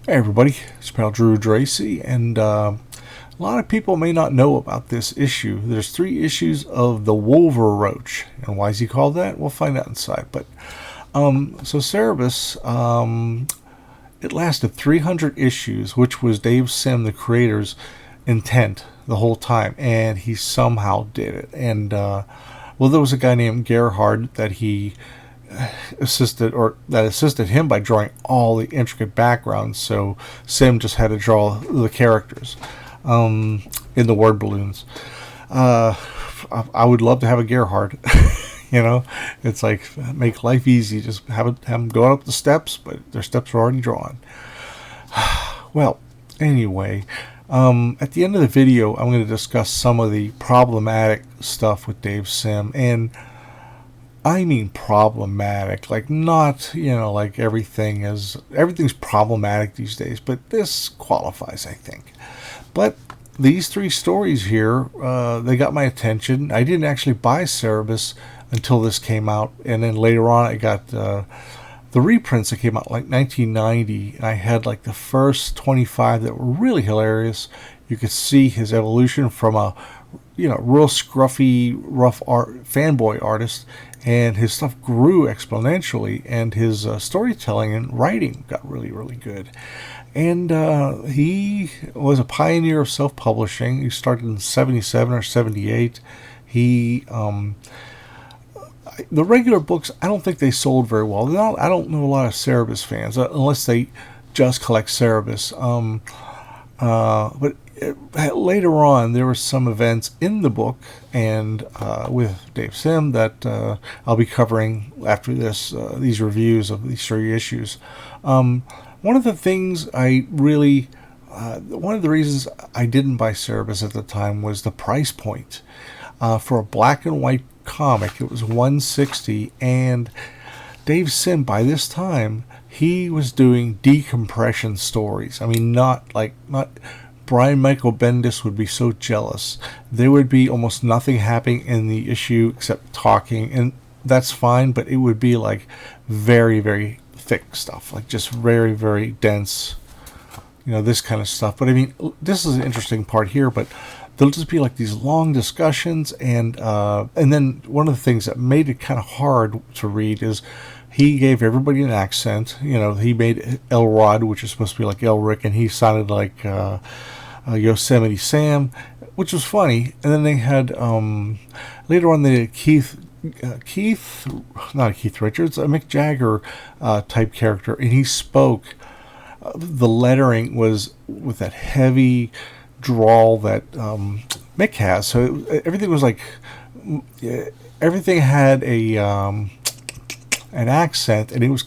Hey everybody, it's pal Drew Dracy, and a lot of people may not know about this issue. There's 3 issues of the Wolver-Roach, and why is he called that? We'll find out inside. But so Cerebus, it lasted 300 issues, which was Dave Sim, the creator's intent the whole time, and he somehow did it. And well, there was a guy named Gerhard that he assisted him by drawing all the intricate backgrounds. So Sim just had to draw the characters in the word balloons. I would love to have a Gerhard. It's like make life easy. Just have them go up the steps, but their steps are already drawn. Well, anyway, at the end of the video, I'm going to discuss some of the problematic stuff with Dave Sim, and I mean problematic, like not, like everything's problematic these days, but this qualifies, I think. But these 3 stories here, they got my attention. I didn't actually buy Cerebus until this came out, and then later on I got the reprints that came out like 1990, and I had like the first 25 that were really hilarious. You could see his evolution from a real scruffy, rough fanboy artist, and his stuff grew exponentially, and his storytelling and writing got really, really good. And he was a pioneer of self-publishing. He started in 77 or 78. The regular books, I don't think they sold very well. I don't know a lot of Cerebus fans, unless they just collect Cerebus. But later on, there were some events in the book and with Dave Sim that I'll be covering after these reviews of these 3 issues. One of the things one of the reasons I didn't buy Cerebus at the time was the price point. For a black and white comic, it was $160, and Dave Sim, by this time, he was doing decompression stories. I mean, not Brian Michael Bendis would be so jealous. There would be almost nothing happening in the issue except talking, and that's fine, but it would be like very, very thick stuff, like just very, very dense, this kind of stuff. But I mean, this is an interesting part here, but there'll just be like these long discussions, and then one of the things that made it kind of hard to read is he gave everybody an accent. He made Elrod, which is supposed to be like Elric, and he sounded like Yosemite Sam, which was funny. And then they had later on they had not Keith Richards, a Mick Jagger type character, and he spoke. The lettering was with that heavy drawl that Mick has, so everything was like everything had an accent, and it was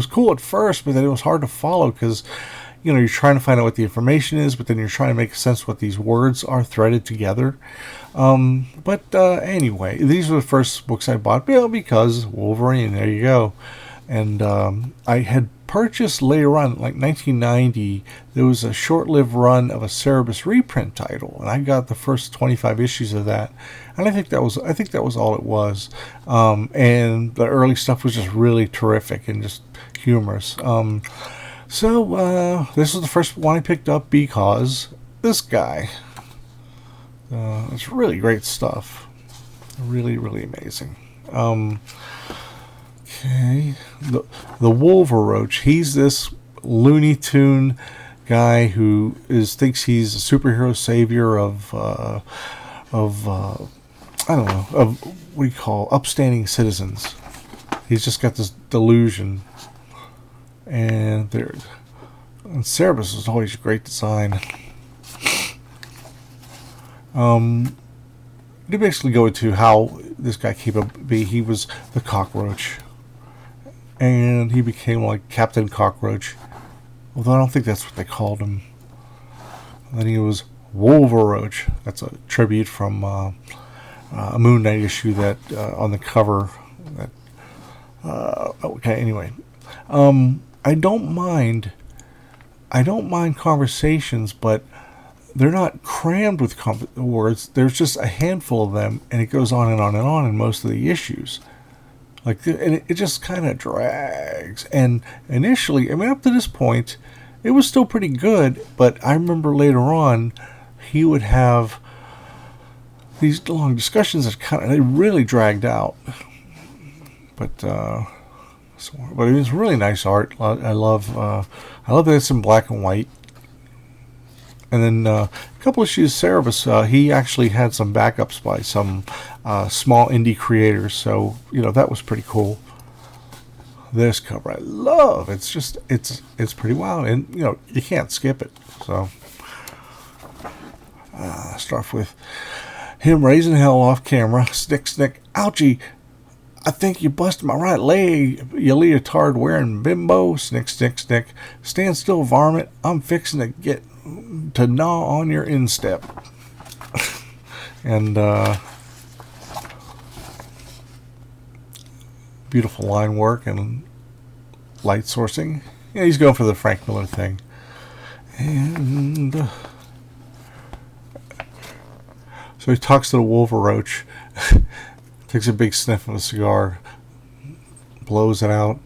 cool at first, but then it was hard to follow because you're trying to find out what the information is, but then you're trying to make sense of what these words are threaded together. But anyway, these were the first books I bought because Wolverine. There you go. And I had purchased later on, like 1990, there was a short-lived run of a Cerebus reprint title, and I got the first 25 issues of that. And I think that was all it was. And the early stuff was just really terrific and just humorous. So this was the first one I picked up because this guy. It's really great stuff. Really, really amazing. Okay, the Wolver-Roach. He's this Looney Tune guy who thinks he's a superhero savior of I don't know, of what do you call upstanding citizens. He's just got this delusion, and Cerebus is always a great design. To basically go into how this guy came up to be, he was the cockroach, and he became like Captain Cockroach, although I don't think that's what they called him. And then he was Wolver-Roach. That's a tribute from a Moon Knight issue that on the cover. Okay, anyway, I don't mind conversations, but they're not crammed with words. There's just a handful of them, and it goes on and on and on in most of the issues. And it just kind of drags. And initially, I mean, up to this point, it was still pretty good, but I remember later on he would have these long discussions that they really dragged out. But it was really nice art. I love that it's in black and white. And then a couple issues, Cerebus, he actually had some backups by some small indie creators, so that was pretty cool. This cover I love. It's pretty wild, and you can't skip it. So start with him raising hell off camera. Snick, snick, ouchie! I think you busted my right leg, you leotard wearing bimbo. Snick, snick, snick. Stand still, varmint. I'm fixing to get to gnaw on your instep. And beautiful line work and light sourcing. Yeah, he's going for the Frank Miller thing. And so he talks to the Wolver-Roach, takes a big sniff of a cigar, blows it out.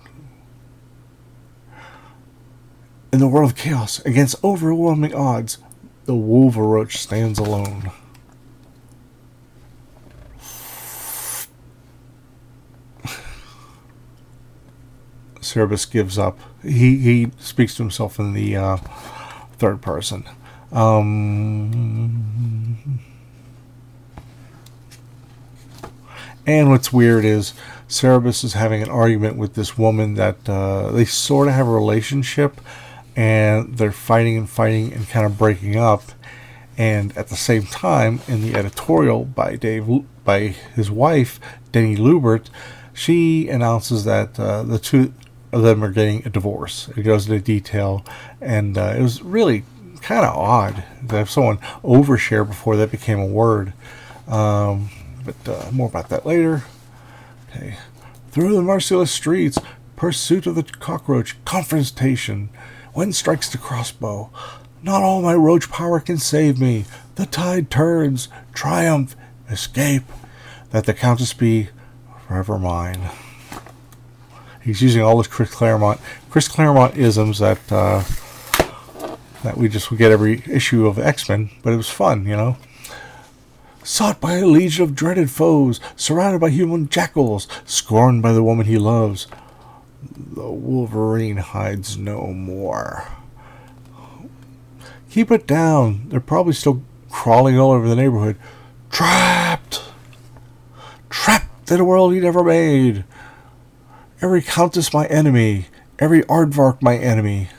In the world of chaos, against overwhelming odds, the Wolver-Roach stands alone. Cerebus gives up. He speaks to himself in the third person. And what's weird is Cerebus is having an argument with this woman that they sort of have a relationship, and they're fighting and kind of breaking up. And at the same time, in the editorial by his wife, Denny Lubert, she announces that the two of them are getting a divorce. It goes into detail, and it was really kind of odd to have someone overshare before that became a word. But more about that later. Okay. Through the merciless streets, pursuit of the cockroach, confrontation. When strikes the crossbow? Not all my roach power can save me. The tide turns, triumph, escape. That the Countess be forever mine. He's using all this Chris Claremont isms that we just would get every issue of X-Men, but it was fun, Sought by a legion of dreaded foes, surrounded by human jackals, scorned by the woman he loves, the Wolverine hides no more. Keep it down. They're probably still crawling all over the neighborhood. Trapped! Trapped in a world he never made. Every Countess my enemy. Every Aardvark my enemy.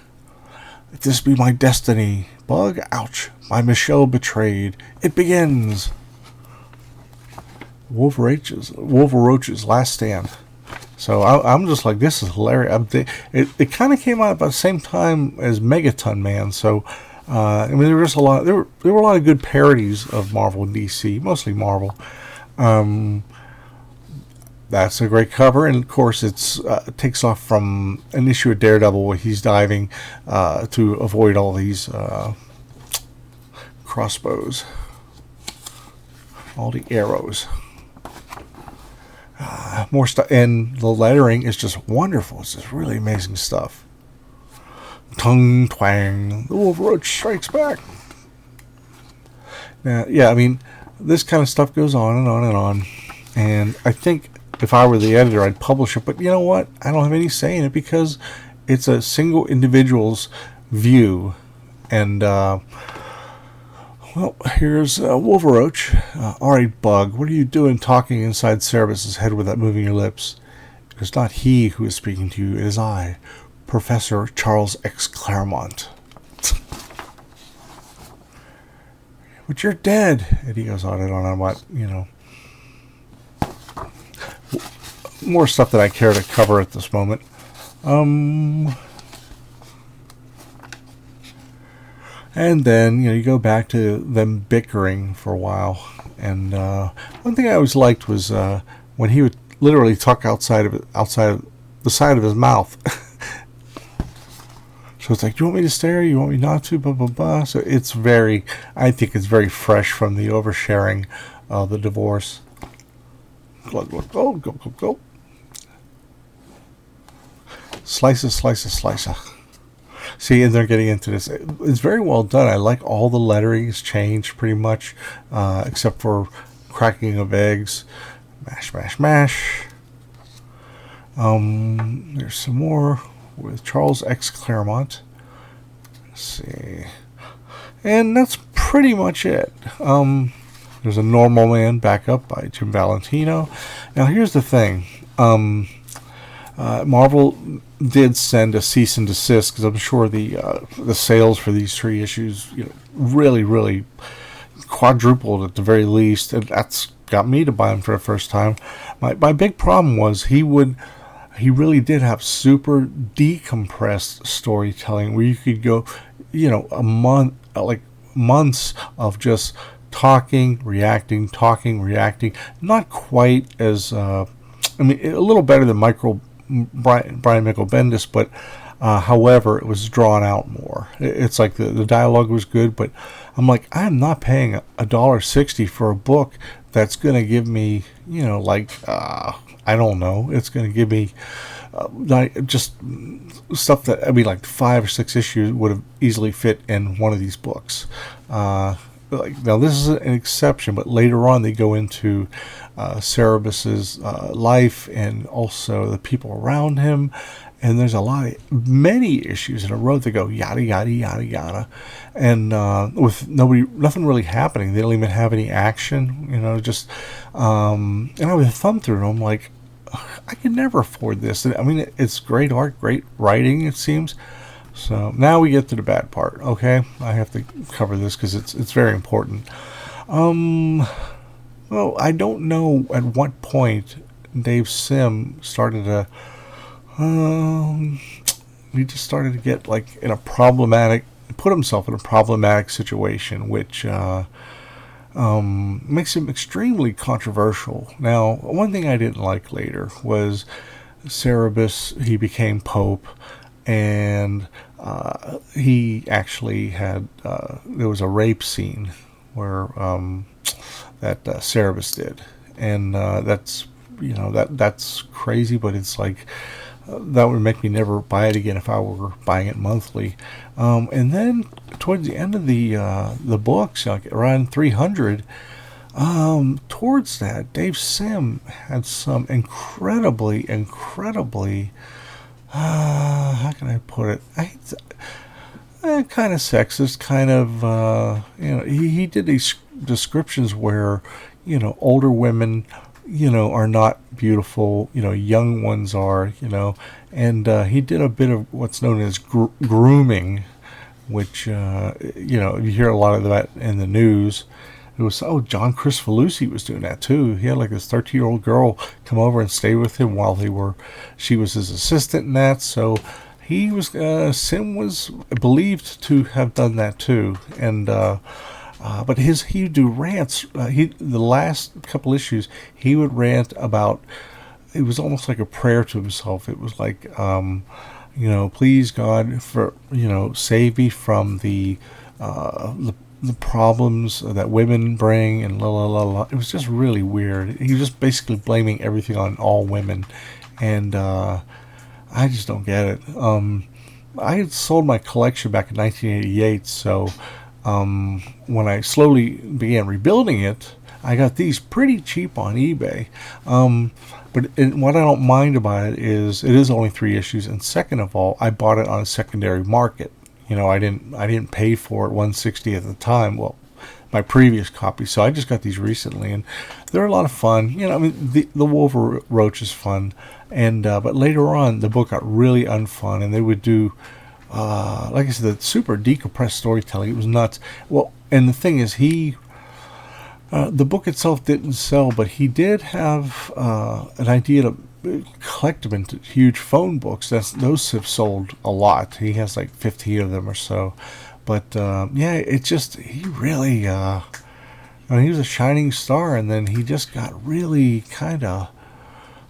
If this be my destiny. Bug, ouch. My Michelle betrayed. It begins. Wolver-Roach's last stand. So I'm just like, this is hilarious. It kind of came out about the same time as Megaton Man. So there were just a lot. There were a lot of good parodies of Marvel and DC, mostly Marvel. That's a great cover, and of course it takes off from an issue of Daredevil where he's diving to avoid all these crossbows, all the arrows. More stuff, and the lettering is just wonderful. It's just really amazing stuff. Tongue twang, the Wolver-Roach strikes back. Now, yeah, I mean, this kind of stuff goes on and on and on, and I think if I were the editor, I'd publish it. But you know what? I don't have any say in it because it's a single individual's view, and well, here's Wolver-Roach. Alright, Bug, what are you doing talking inside Cerebus' head without moving your lips? It is not he who is speaking to you, it is I, Professor Charles X. Claremont. But you're dead. And he goes on and on about, more stuff that I care to cover at this moment. And then, you go back to them bickering for a while. And one thing I always liked was when he would literally talk outside of the side of his mouth. So it's like, do you want me to stare? You want me not to? Blah, blah, blah. So I think it's very fresh from the oversharing of the divorce. Glug, glug, go, go, go, go. Slices, slices, slicer. See, and they're getting into this. It's very well done. I like all the lettering is changed pretty much, except for cracking of eggs. Mash, mash, mash. There's some more with Charles X. Claremont. Let's see. And that's pretty much it. There's a Normal Man backup by Jim Valentino. Now, here's the thing. Marvel did send a cease and desist because I'm sure the sales for these 3 issues, really quadrupled at the very least, and that's got me to buy them for the first time. My big problem was he really did have super decompressed storytelling where you could go, a month, like months of just talking, reacting, not quite as, a little better than Brian Michael Bendis, but however, it was drawn out more. It's like the dialogue was good, but I'm like, I'm not paying $1.60 for a book that's going to give me, I don't know, it's going to give me just stuff that, like 5 or 6 issues would have easily fit in one of these books. Now this is an exception, but later on they go into Cerebus's life and also the people around him, and there's many issues in a row that go yada yada yada yada, and with nothing really happening. They don't even have any action, just and I would thumb through them like, I could never afford this. It's great art, great writing, it seems. So now we get to the bad part. Okay, I have to cover this because it's very important. Well, I don't know at what point Dave Sim started to. He just started to get put himself in a problematic situation, which makes him extremely controversial. Now, one thing I didn't like later was Cerebus. He became Pope. And he actually had there was a rape scene where that Cerebus did, and that's that's crazy, but it's like that would make me never buy it again if I were buying it monthly. And then towards the end of the books, like around 300, towards that, Dave Sim had some incredibly how can I put it? Kind of sexist, kind of, he did these descriptions where, older women, are not beautiful, young ones are, and he did a bit of what's known as grooming, which, you hear a lot of that in the news. It was, John Cristofalusi was doing that too. He had like this 13-year-old girl come over and stay with him while she was his assistant and that. So he was, Sim was believed to have done that too. And, but he'd do rants. The last couple issues, he would rant about, it was almost like a prayer to himself. It was like, please God, save me from the problems that women bring and la la la la. It was just really weird. He was just basically blaming everything on all women, and I just don't get it. I had sold my collection back in 1988, so when I slowly began rebuilding it, I got these pretty cheap on eBay. But what I don't mind about it is only 3 issues, and second of all, I bought it on a secondary market. I didn't pay for it $160 at the time. Well, my previous copy. So I just got these recently, and they're a lot of fun. The Wolver-Roach is fun, and but later on the book got really unfun, and they would do, like I said, the super decompressed storytelling. It was nuts. Well, and the thing is, the book itself didn't sell, but he did have an idea to collect them into huge phone books. Those have sold a lot. He has like 15 of them or so. But he really, he was a shining star, and then he just got really kind of,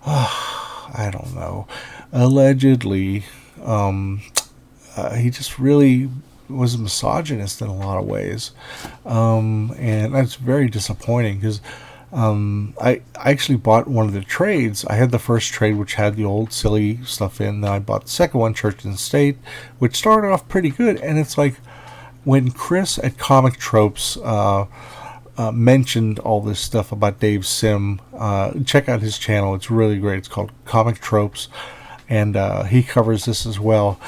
I don't know, allegedly, he just really was a misogynist in a lot of ways, and that's very disappointing because I actually bought one of the trades. I had the first trade, which had the old silly stuff in. Then I bought the second one, Church and State, which started off pretty good. And it's like when Chris at Comic Tropes mentioned all this stuff about Dave Sim. Check out his channel; it's really great. It's called Comic Tropes, and he covers this as well.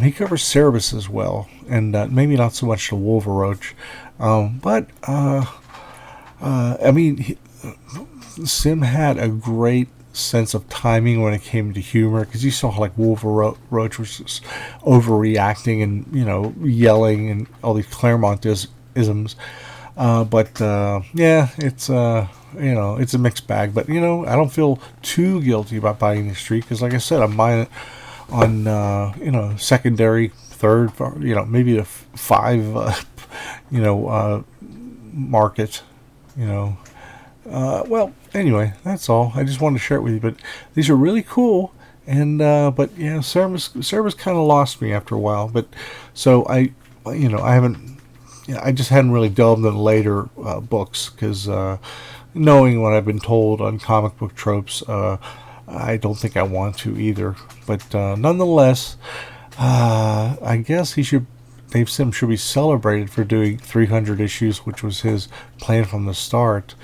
He covers Cerebus as well, and maybe not so much the Wolver-Roach, but I mean, Sim had a great sense of timing when it came to humor, because you saw how like Wolver-Roach was just overreacting and yelling and all these Claremont-isms. But yeah, it's it's a mixed bag. But I don't feel too guilty about buying the street, because like I said, I'm buying it on secondary, third, maybe a five market. Well, anyway, that's all. I just wanted to share it with you. But these are really cool. And but yeah, Cerebus kind of lost me after a while. But so I haven't. Yeah, I just hadn't really delved into later books, because knowing what I've been told on comic book tropes, I don't think I want to either. But nonetheless, I guess Dave Sim should be celebrated for doing 300 issues, which was his plan from the start,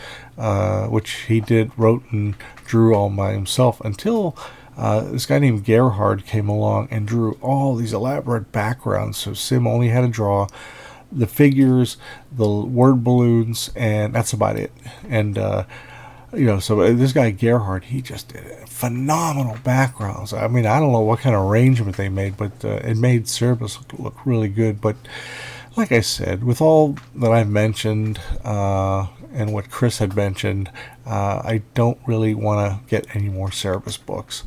which he wrote and drew all by himself until this guy named Gerhard came along and drew all these elaborate backgrounds. So Sim only had to draw the figures, the word balloons, and that's about it. And so this guy Gerhard, he just did phenomenal backgrounds. I mean, I don't know what kind of arrangement they made, but it made Cerebus look really good. But like I said, with all that I've mentioned and what Chris had mentioned, I don't really want to get any more Cerebus books.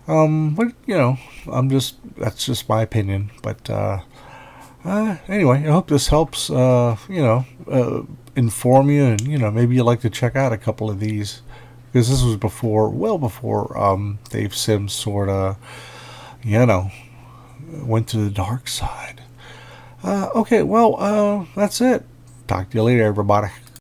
But that's just my opinion. But anyway, I hope this helps, inform you, and, maybe you'd like to check out a couple of these, because this was well before Dave Sims sort of, went to the dark side. Okay, well, that's it. Talk to you later, everybody.